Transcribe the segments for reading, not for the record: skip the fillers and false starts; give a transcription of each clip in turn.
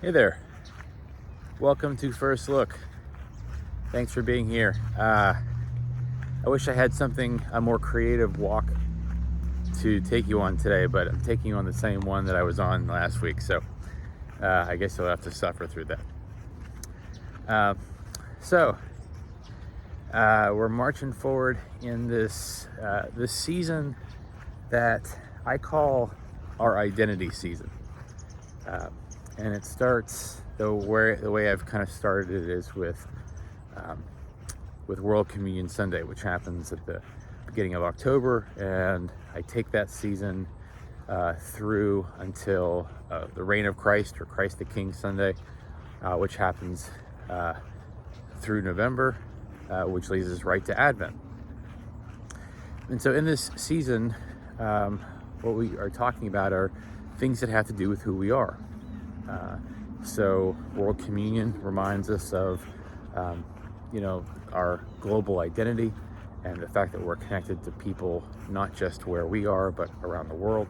Hey there. Welcome to First Look. Thanks for being here. I wish I had a more creative walk to take you on today, but I'm taking you on the same one that I was on last week. So I guess you'll have to suffer through that. Uh, we're marching forward in this season that I call our identity season. And it starts the way I've kind of started it is um, with World Communion Sunday, which happens at the beginning of October, and I take that season through until the Reign of Christ, or Christ the King Sunday, which happens through November, which leads us right to Advent. And so in this season, what we are talking about are things that have to do with who we are. So World Communion reminds us of, our global identity and the fact that we're connected to people, not just where we are, but around the world.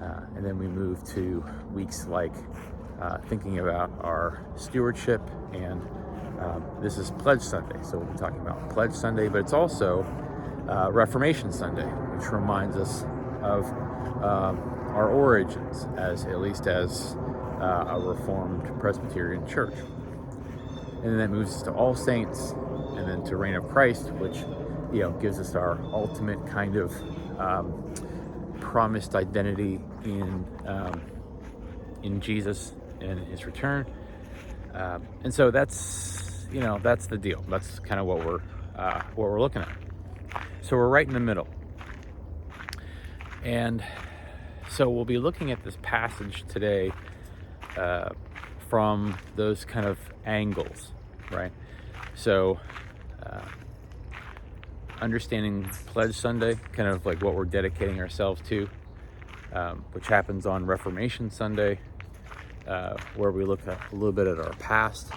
And then we move to weeks like thinking about our stewardship, and this is Pledge Sunday. So we'll be talking about Pledge Sunday, but it's also Reformation Sunday, which reminds us of our origins as a Reformed Presbyterian church. And then that moves us to All Saints, and then to Reign of Christ, which gives us our ultimate kind of promised identity in Jesus and His return. And so that's the deal. That's kind of what we're looking at. So we're right in the middle, and so we'll be looking at this passage today from those kind of angles, right? So understanding Pledge Sunday, kind of like what we're dedicating ourselves to, which happens on Reformation Sunday, where we look at a little bit at our past,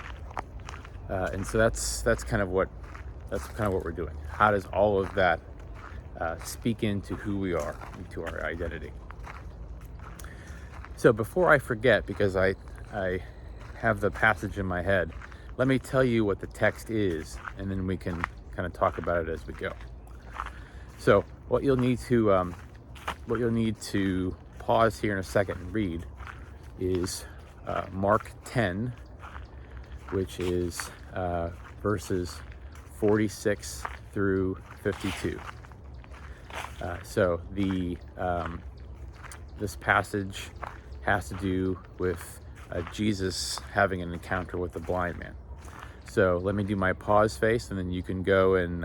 and so that's kind of what we're doing. How does all of that speak into who we are, into our identity? So before I forget, because I have the passage in my head, let me tell you what the text is, and then we can kind of talk about it as we go. So what you'll need to pause here in a second and read is Mark 10, which is verses 46 through 52. So this passage has to do with Jesus having an encounter with the blind man. So let me do my pause face, and then you can go and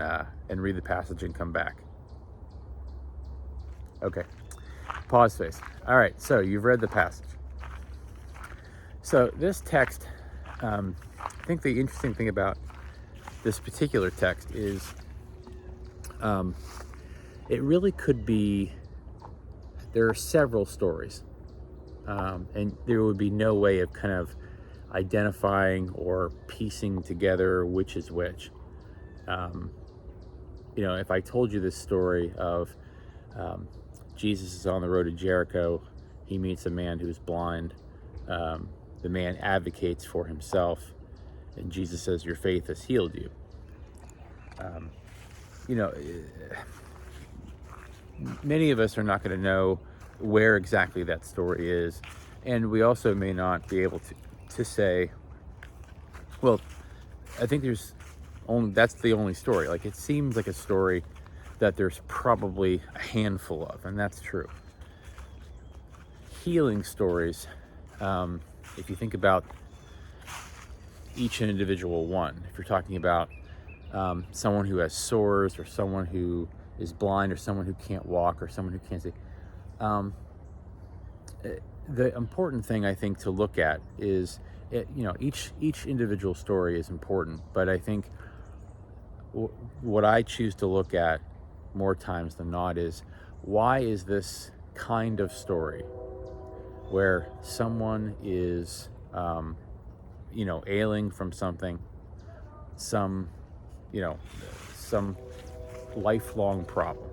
read the passage and come back. Okay, pause face. All right, so you've read the passage. So this text, I think the interesting thing about this particular text is it really could be, there are several stories, and there would be no way of kind of identifying or piecing together which is which. If I told you this story of Jesus is on the road to Jericho, he meets a man who's blind. The man advocates for himself, and Jesus says, "Your faith has healed you." Many of us are not going to know where exactly that story is, and we also may not be able to say, well, I think that's the only story. Like, it seems like a story that there's probably a handful of, and that's true. Healing stories, if you think about each individual one, if you're talking about someone who has sores, or someone who is blind, or someone who can't walk, or someone who can't see, the important thing I think to look at is, each individual story is important, but I think what I choose to look at more times than not is, why is this kind of story where someone is ailing from something, some lifelong problem,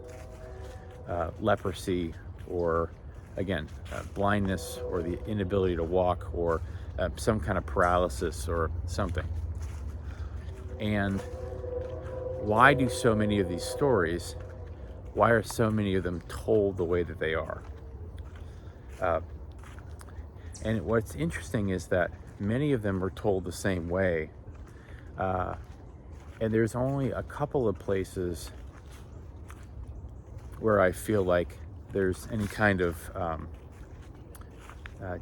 leprosy, or again, blindness or the inability to walk, or some kind of paralysis or something. And why do so many of these stories, why are so many of them told the way that they are? And what's interesting is that many of them are told the same way. And there's only a couple of places where I feel like there's any kind of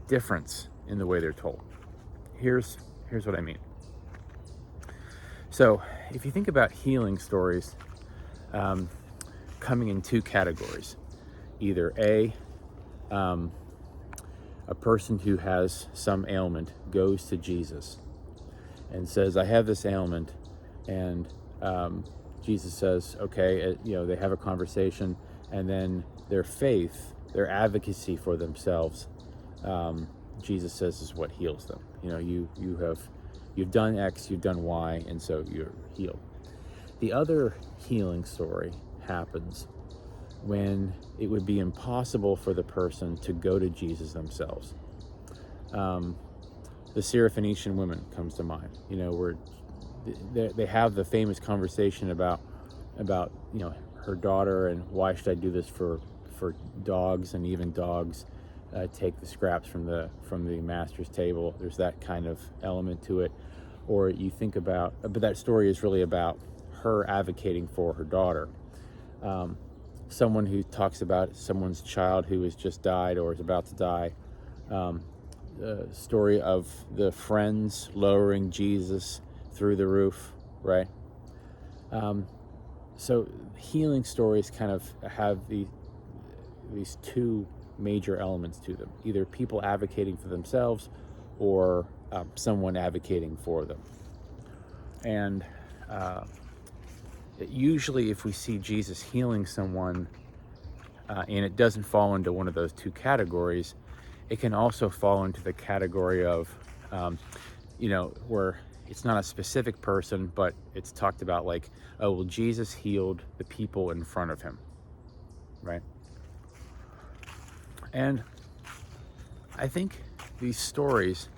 difference in the way they're told. Here's what I mean. So if you think about healing stories coming in two categories, either a person who has some ailment goes to Jesus and says, I have this ailment, and Jesus says, okay, they have a conversation, and then their faith, their advocacy for themselves, Jesus says is what heals them. You've done X, you've done Y, and so you're healed. The other healing story happens when it would be impossible for the person to go to Jesus themselves. The Syrophoenician woman comes to mind, where they have the famous conversation about her daughter, and why should I do this for dogs, and even dogs take the scraps from the master's table. There's that kind of element to it. Or you think about, but that story is really about her advocating for her daughter. Someone who talks about someone's child who has just died or is about to die. The story of the friends lowering Jesus through the roof, right? So healing stories kind of have these two major elements to them, either people advocating for themselves or someone advocating for them. And usually if we see Jesus healing someone and it doesn't fall into one of those two categories, it can also fall into the category of, where it's not a specific person, but it's talked about like, oh, well, Jesus healed the people in front of him, right? And I think these stories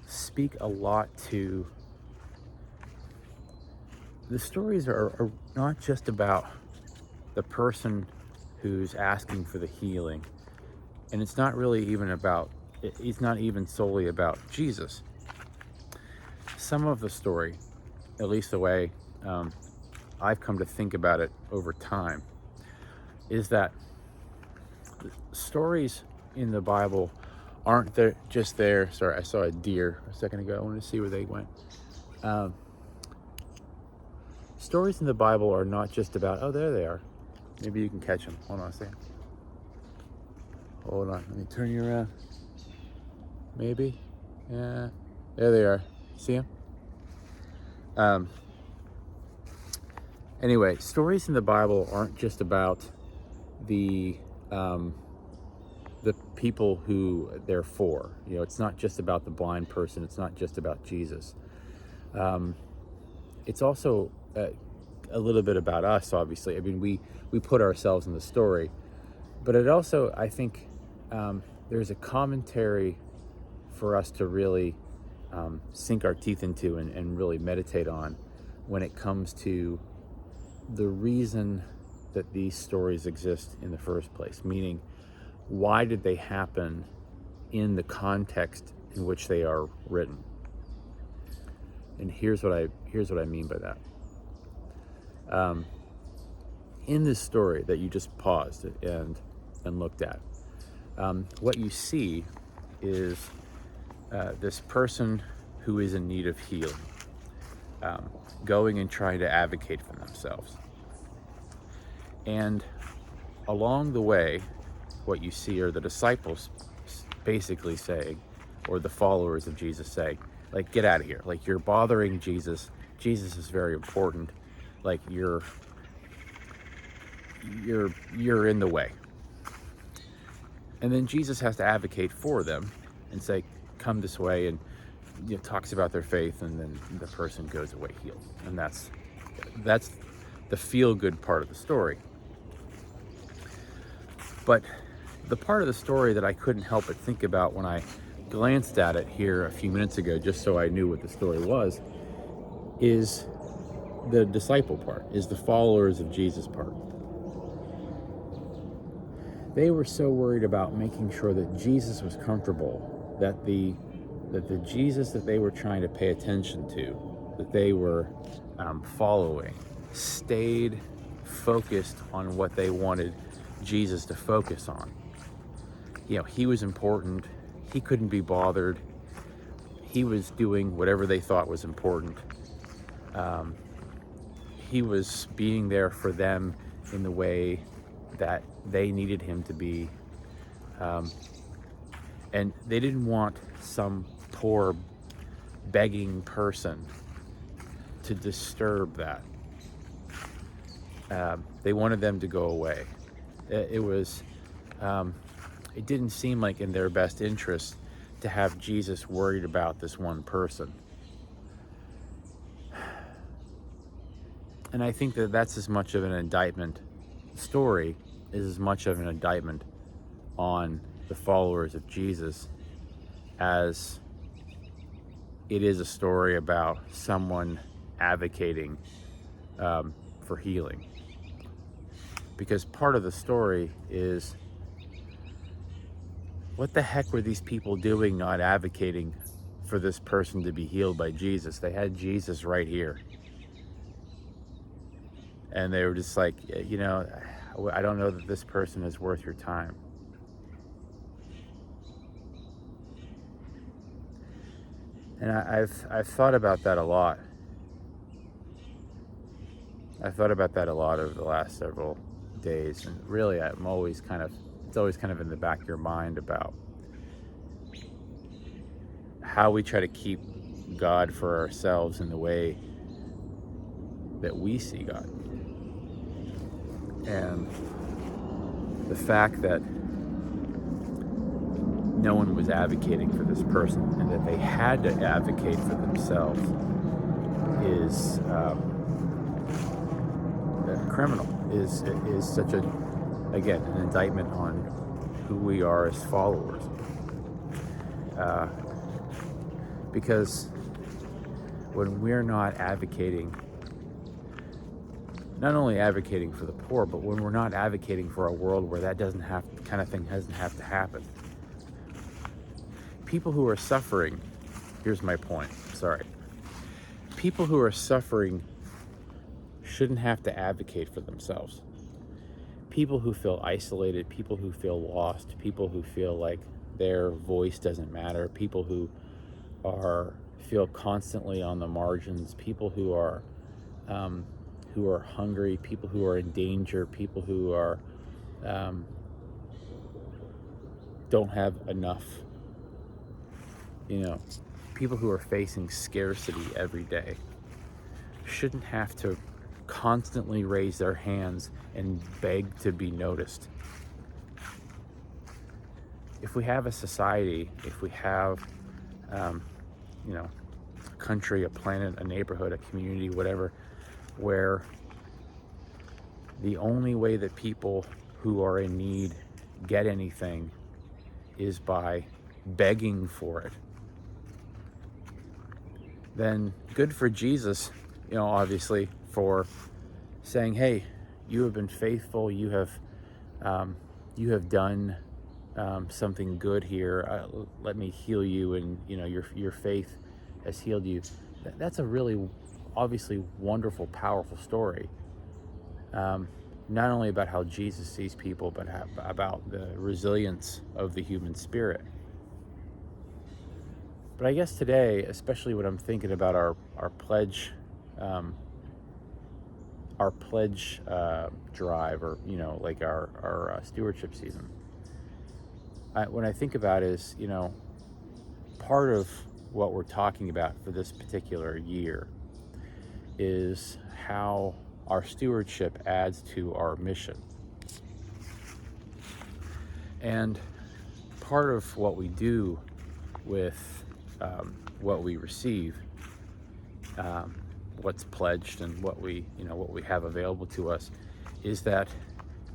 speak a lot to, the stories are not just about the person who's asking for the healing, and it's not really even about, it's not even solely about Jesus. Some of the story, at least the way I've come to think about it over time, is that stories in the Bible aren't just there. Sorry, I saw a deer a second ago. I wanted to see where they went. Stories in the Bible are not just about, oh, there they are. Maybe you can catch them. Hold on a second. Hold on, let me turn you around. Maybe. Yeah, there they are. See them? Anyway, stories in the Bible aren't just about the people who they're for. It's not just about the blind person. It's not just about Jesus. It's also a little bit about us, obviously. I mean, we put ourselves in the story, but it also, I think, there's a commentary for us to really sink our teeth into and really meditate on when it comes to the reason that these stories exist in the first place. Meaning, why did they happen in the context in which they are written? And here's what I mean by that. In this story that you just paused and looked at, what you see is this person who is in need of healing, going and trying to advocate for themselves. And along the way, what you see are the disciples basically saying, or the followers of Jesus say, like, get out of here. Like, you're bothering Jesus. Jesus is very important. Like, you're in the way. And then Jesus has to advocate for them and say, come this way, and talks about their faith, and then the person goes away healed. And that's the feel-good part of the story. But the part of the story that I couldn't help but think about when I glanced at it here a few minutes ago, just so I knew what the story was, is the disciple part, is the followers of Jesus part. They were so worried about making sure that Jesus was comfortable, that the Jesus that they were trying to pay attention to, that they were following, stayed focused on what they wanted Jesus to focus on. He was important. He couldn't be bothered. He was doing whatever they thought was important. He was being there for them in the way that they needed him to be. And they didn't want some poor begging person to disturb that. They wanted them to go away. It didn't seem like in their best interest to have Jesus worried about this one person. And I think that that's as much of an indictment, the story is as much of an indictment on the followers of Jesus as it is a story about someone advocating for healing. Because part of the story is, what the heck were these people doing not advocating for this person to be healed by Jesus? They had Jesus right here. And they were just like, I don't know that this person is worth your time. And I've thought about that a lot. I've thought about that a lot over the last several days, and really it's always kind of in the back of your mind about how we try to keep God for ourselves in the way that we see God. And the fact that no one was advocating for this person and that they had to advocate for themselves is criminal, is such an indictment on who we are as followers. Because when we're not advocating, not only advocating for the poor, but when we're not advocating for a world where that doesn't have to happen. People who are suffering, here's my point, sorry. People who are suffering shouldn't have to advocate for themselves. People who feel isolated, people who feel lost, people who feel like their voice doesn't matter, people who feel constantly on the margins, people who are hungry, people who are in danger, people who are don't have enough, people who are facing scarcity every day shouldn't have to constantly raise their hands and beg to be noticed. If we have a society, if we have a country, a planet, a neighborhood, a community, whatever, where the only way that people who are in need get anything is by begging for it, then good for Jesus, obviously, for saying, hey, you have been faithful, you have done something good here, let me heal you, and your faith has healed you. That's a really obviously wonderful, powerful story, not only about how Jesus sees people, but about the resilience of the human spirit. But I guess today, especially when I'm thinking about our pledge drive, or like our stewardship season, when I think about it is, part of what we're talking about for this particular year is how our stewardship adds to our mission. And part of what we do with what we receive, what's pledged, and what we have available to us, is that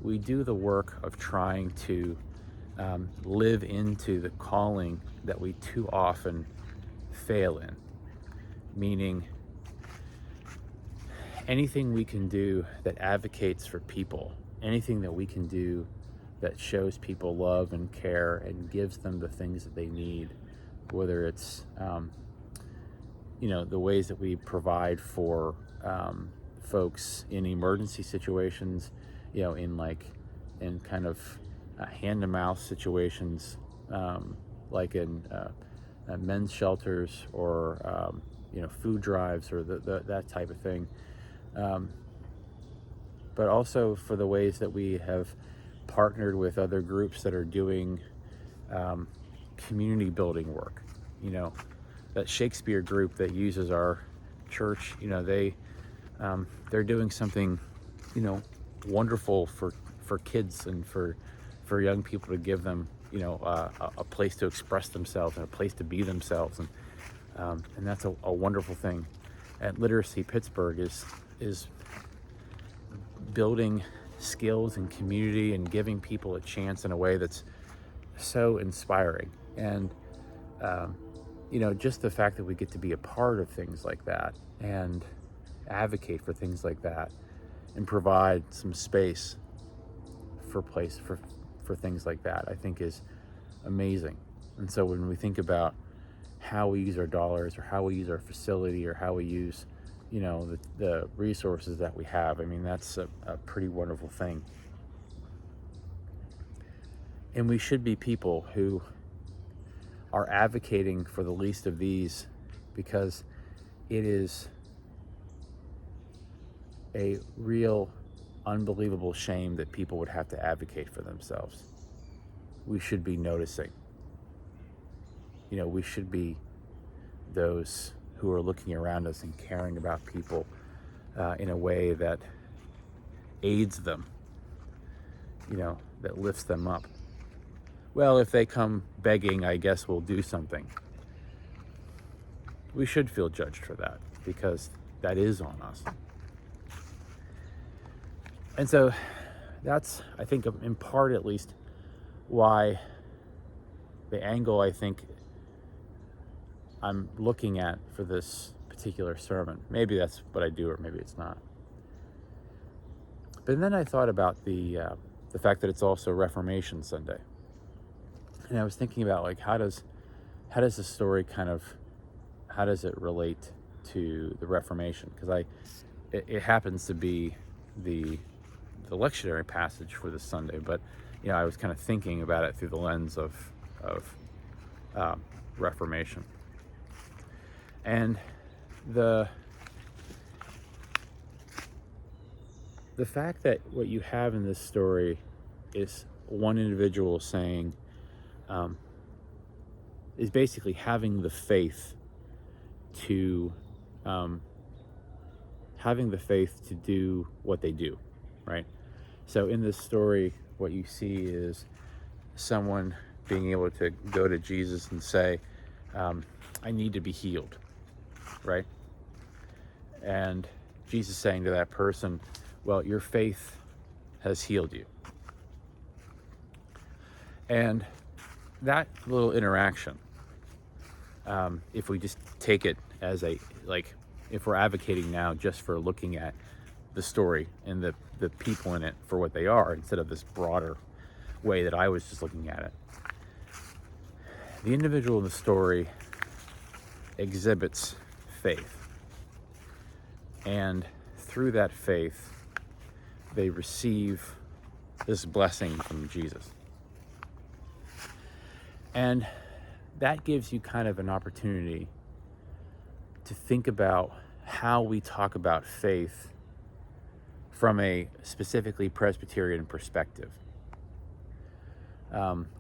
we do the work of trying to live into the calling that we too often fail in. Meaning, anything we can do that advocates for people, anything that we can do that shows people love and care and gives them the things that they need, whether it's the ways that we provide for folks in emergency situations, in kind of hand-to-mouth situations, like in men's shelters or food drives or that type of thing. But also for the ways that we have partnered with other groups that are doing community building work. That Shakespeare group that uses our church, they're doing something, wonderful for kids and for young people, to give them, a place to express themselves and a place to be themselves. And that's a wonderful thing. At Literacy Pittsburgh is building skills and community and giving people a chance in a way that's so inspiring. And just the fact that we get to be a part of things like that and advocate for things like that and provide some space for things like that, I think is amazing. And so when we think about how we use our dollars or how we use our facility or how we use the resources that we have, I mean, that's a pretty wonderful thing. And we should be people who are advocating for the least of these, because it is a real unbelievable shame that people would have to advocate for themselves. We should be noticing. We should be those who are looking around us and caring about people in a way that aids them, that lifts them up. Well, if they come begging, I guess we'll do something. We should feel judged for that, because that is on us. And so that's, I think, in part at least, why the angle I think I'm looking at for this particular sermon. Maybe that's what I do, or maybe it's not. But then I thought about the fact that it's also Reformation Sunday. And I was thinking about, like, how does the story how does it relate to the Reformation? Because it happens to be the lectionary passage for this Sunday, but I was kind of thinking about it through the lens of Reformation. And the fact that what you have in this story is one individual saying, is basically having the faith to do what they do, right? So in this story, what you see is someone being able to go to Jesus and say, I need to be healed, right? And Jesus saying to that person, well, your faith has healed you. And that little interaction, if we just take it as if we're advocating now just for looking at the story and the people in it for what they are, instead of this broader way that I was just looking at it, the individual in the story exhibits faith. And through that faith, they receive this blessing from Jesus. And that gives you kind of an opportunity to think about how we talk about faith from a specifically Presbyterian perspective,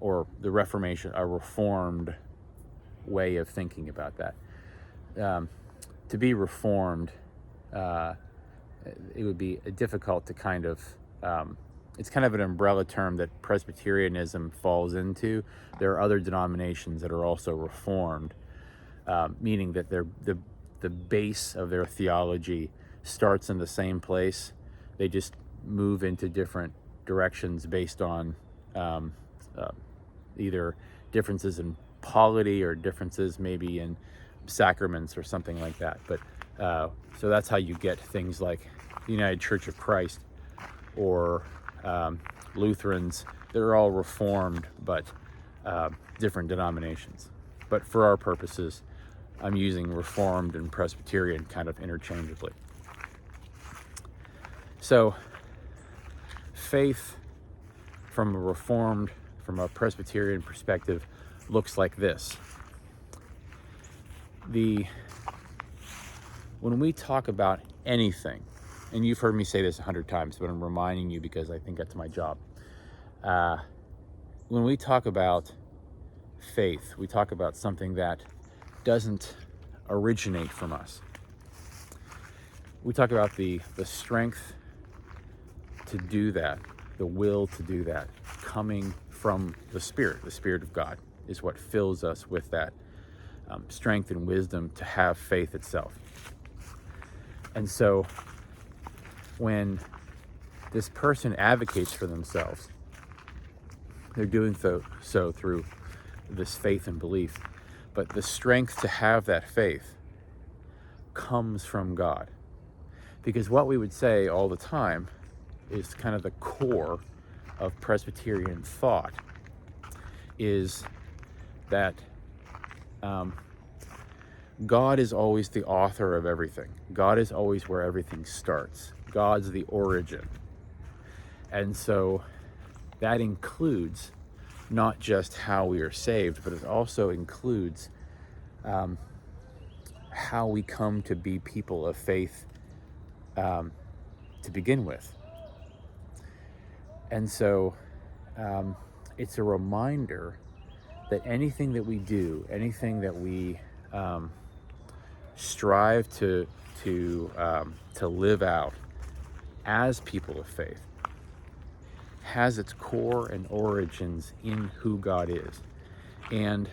or the Reformation, a Reformed way of thinking about that. To be Reformed, it would be difficult to kind of, it's kind of an umbrella term that Presbyterianism falls into. There are other denominations that are also Reformed, meaning that the base of their theology starts in the same place. They just move into different directions based on either differences in polity or differences maybe in sacraments or something like that. But so that's how you get things like the United Church of Christ or Lutherans. They're all Reformed, but different denominations. But for our purposes, I'm using Reformed and Presbyterian kind of interchangeably. So faith from a Presbyterian perspective looks like this. When we talk about anything, and you've heard me say this 100 times, but I'm reminding you because I think that's my job. When we talk about faith, we talk about something that doesn't originate from us. We talk about the strength to do that, the will to do that, coming from the Spirit of God is what fills us with that strength and wisdom to have faith itself. And so when this person advocates for themselves, they're doing so through this faith and belief. But the strength to have that faith comes from God. Because what we would say all the time is kind of the core of Presbyterian thought is that God is always the author of everything. God is always where everything starts. God's the origin. And so that includes not just how we are saved, but it also includes how we come to be people of faith to begin with. And so it's a reminder that anything that we do, anything that we strive to live out as people of faith has its core and origins in who God is. And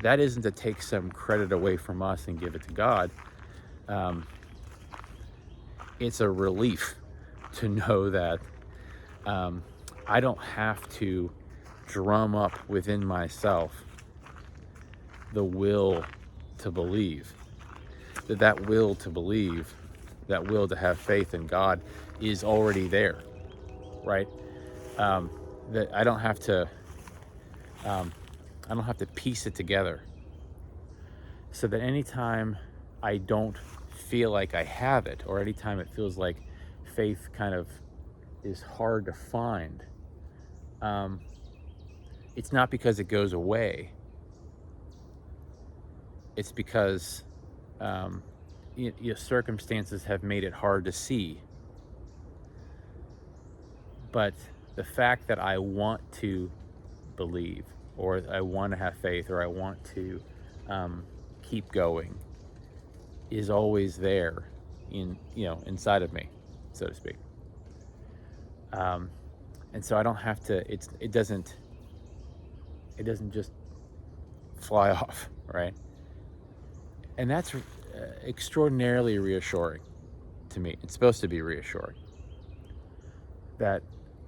that isn't to take some credit away from us and give it to God. It's a relief to know that I don't have to drum up within myself the will to believe. That will to believe, that will to have faith in God is already there, right? That I don't have to piece it together. So that anytime I don't feel like I have it, or anytime it feels like faith kind of is hard to find, it's not because it goes away. It's because your circumstances have made it hard to see. But the fact that I want to believe, or I want to have faith, or I want to keep going, is always there inside of me, so to speak. And so I don't have to. It doesn't just fly off, right? And that's extraordinarily reassuring to me. It's supposed to be reassuring that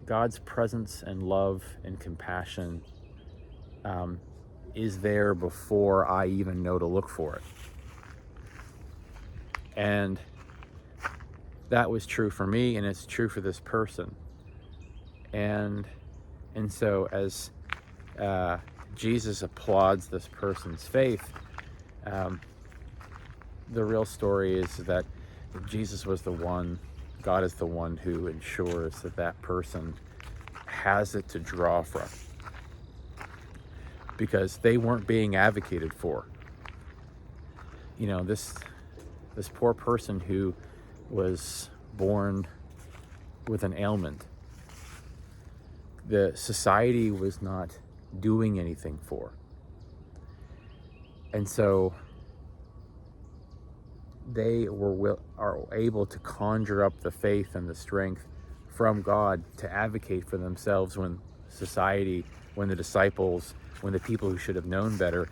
God's presence and love and compassion is there before I even know to look for it. And that was true for me, and it's true for this person. And so as Jesus applauds this person's faith, the real story is that Jesus was the one, God is the one who ensures that person has it to draw from, because they weren't being advocated for. This poor person who was born with an ailment, the society was not doing anything for. And so they are able to conjure up the faith and the strength from God to advocate for themselves when society, when the disciples, when the people who should have known better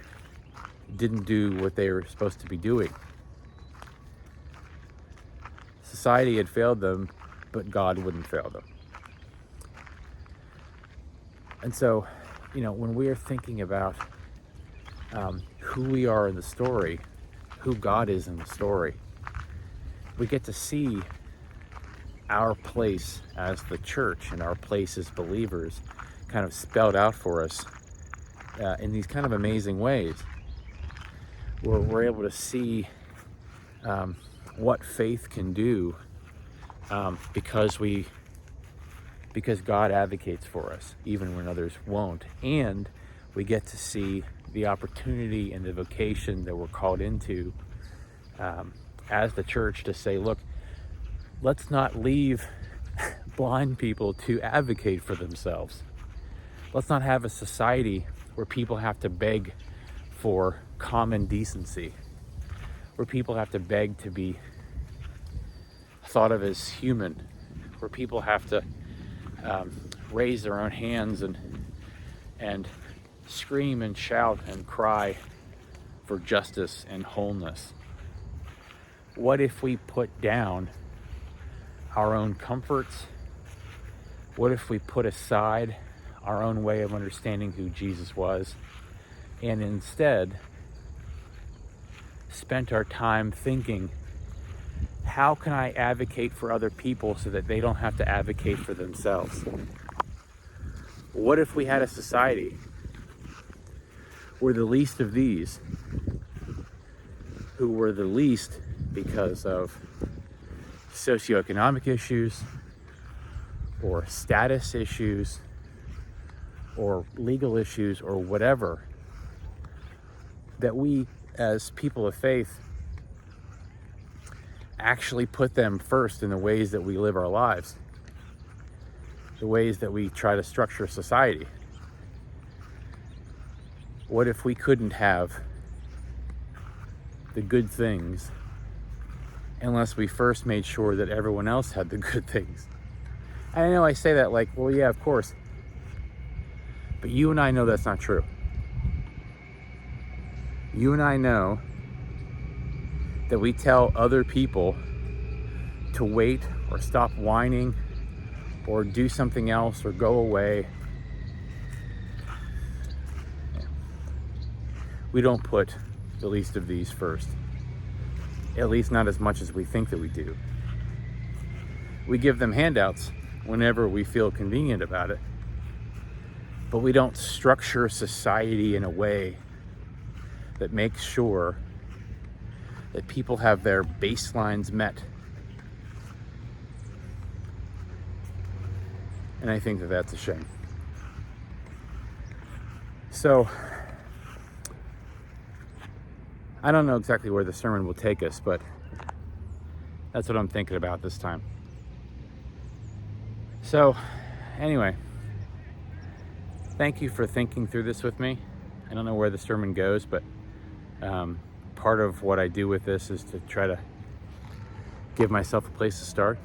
didn't do what they were supposed to be doing. Society had failed them, but God wouldn't fail them. And so when we are thinking about who we are in the story, who God is in the story, we get to see our place as the church and our place as believers kind of spelled out for us in these kind of amazing ways, where we're able to see what faith can do because God advocates for us even when others won't, and we get to see the opportunity and the vocation that we're called into as the church to say, look, let's not leave blind people to advocate for themselves. Let's not have a society where people have to beg for common decency, where people have to beg to be thought of as human, where people have to raise their own hands and scream and shout and cry for justice and wholeness. What if we put down our own comforts? What if we put aside our own way of understanding who Jesus was and instead spent our time thinking, how can I advocate for other people so that they don't have to advocate for themselves? What if we had a society where the least of these, who were the least because of socioeconomic issues or status issues or legal issues or whatever, that we as people of faith actually put them first in the ways that we live our lives, the ways that we try to structure society? What if we couldn't have the good things unless we first made sure that everyone else had the good things? I know I say that like, well, yeah, of course. But you and I know that's not true. You and I know that we tell other people to wait or stop whining or do something else or go away. We don't put the least of these first. At least not as much as we think that we do. We give them handouts whenever we feel convenient about it, but we don't structure society in a way that makes sure that people have their baselines met. And I think that that's a shame. So, I don't know exactly where the sermon will take us, but that's what I'm thinking about this time. So, anyway, thank you for thinking through this with me. I don't know where the sermon goes, but part of what I do with this is to try to give myself a place to start.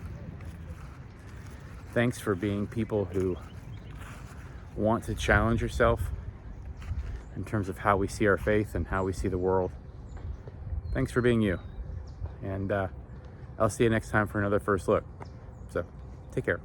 Thanks for being people who want to challenge yourself in terms of how we see our faith and how we see the world. Thanks for being you. And I'll see you next time for another First Look. So, take care.